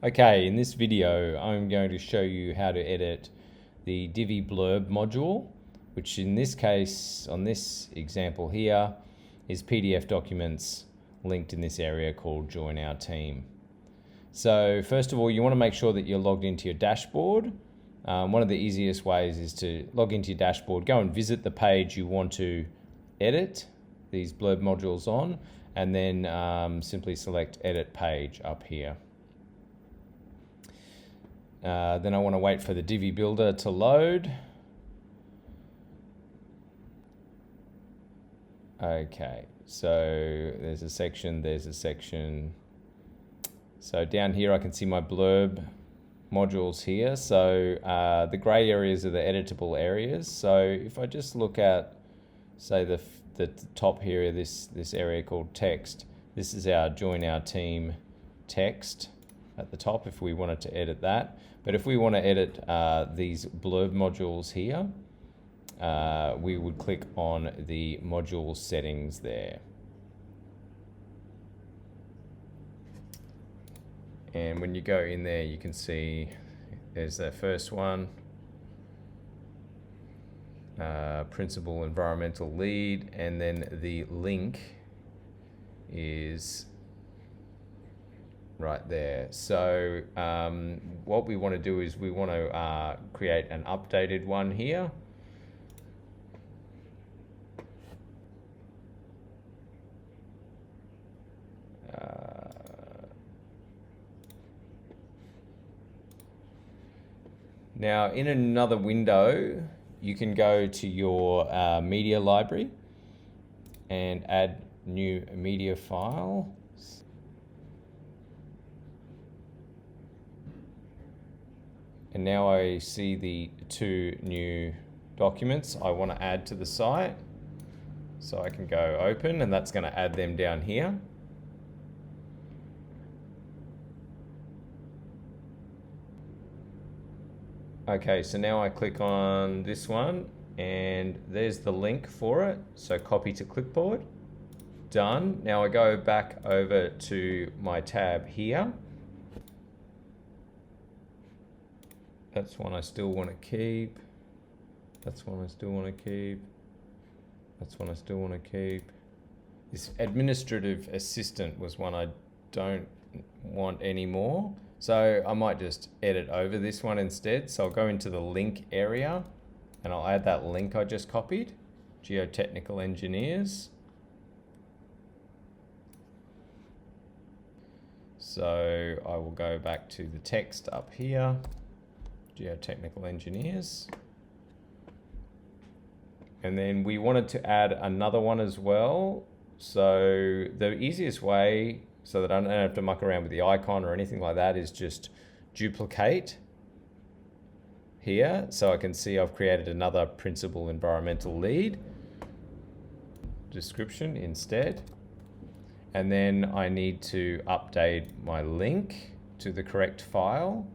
Okay, in this video, I'm going to show you how to edit the Divi Blurb module, which in this case, on this example here, is PDF documents linked in this area called Join Our Team. So first of all, you want to make sure that you're logged into your dashboard. One of the easiest ways is to log into your dashboard, go and visit the page you want to edit these Blurb modules on, and then simply select Edit Page up here. Then I want to wait for the Divi Builder to load. Okay, so there's a section. So down here I can see my Blurb modules here. So the gray areas are the editable areas. So if I just look at, say, the top here, this area called text, this is our Join Our Team text at the top if we wanted to edit that. But if we want to edit these Blurb modules here, we would click on the module settings there. And when you go in there, you can see there's the first one, Principal Environmental Lead, and then the link is right there. So what we want to do is we want to create an updated one here. Now in another window, you can go to your media library and add new media file. And now I see the two new documents I want to add to the site. So I can go open, and that's going to add them down here. Okay, so now I click on this one, and there's the link for it. So copy to clipboard. Done. Now I go back over to my tab here. That's one I still want to keep. That's one I still want to keep. That's one I still want to keep. This administrative assistant was one I don't want anymore. So I might just edit over this one instead. So I'll go into the link area and I'll add that link I just copied, Geotechnical Engineers. So I will go back to the text up here, Geotechnical Engineers. And then we wanted to add another one as well. So the easiest way, so that I don't have to muck around with the icon or anything like that, is just duplicate here. So I can see I've created another Principal Environmental Lead description instead. And then I need to update my link to the correct file.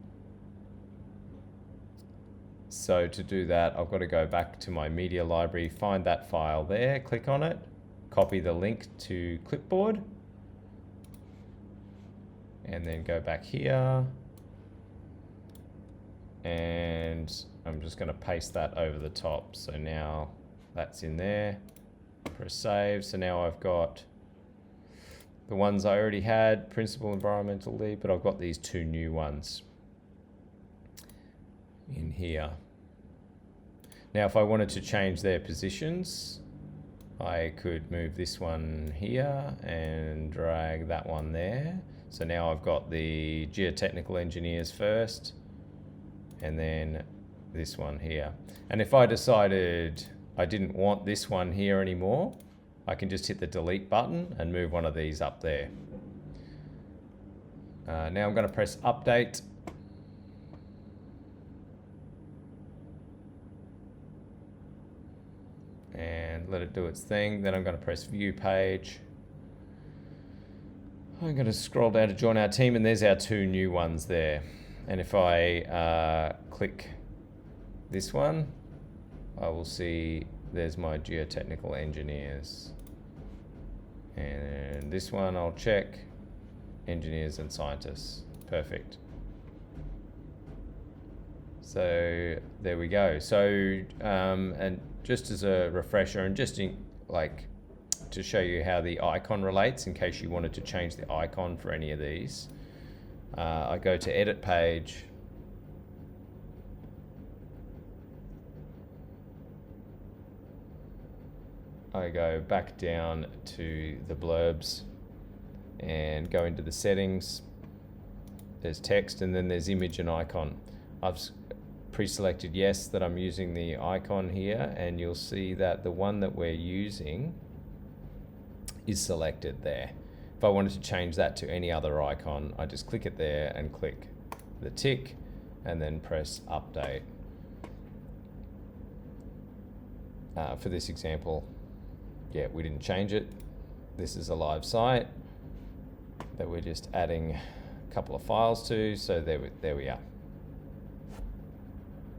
So to do that, I've got to go back to my media library, find that file there, click on it, copy the link to clipboard, and then go back here. And I'm just going to paste that over the top. So now that's in there. Press save. So now I've got the ones I already had, Principal Environmental Lead, but I've got these two new ones in here. Now if I wanted to change their positions, I could move this one here and drag that one there. So now I've got the Geotechnical Engineers first, and then this one here. And if I decided I didn't want this one here anymore, I can just hit the delete button and move one of these up there. Now I'm going to press update. And let it do its thing. Then I'm going to press view page. I'm going to scroll down to join our team, and there's our two new ones there. And if I click this one, I will see there's my Geotechnical Engineers. And this one I'll check, Engineers and Scientists. Perfect. So there we go. So and just as a refresher, and just like to show you how the icon relates, in case you wanted to change the icon for any of these, I go to Edit Page. I go back down to the blurbs and go into the settings. There's text, and then there's image and icon. I've pre-selected yes that I'm using the icon here, and you'll see that the one that we're using is selected there. If I wanted to change that to any other icon, I just click it there and click the tick and then press update. For this example, yeah, we didn't change it. This is a live site that we're just adding a couple of files to, so there we are.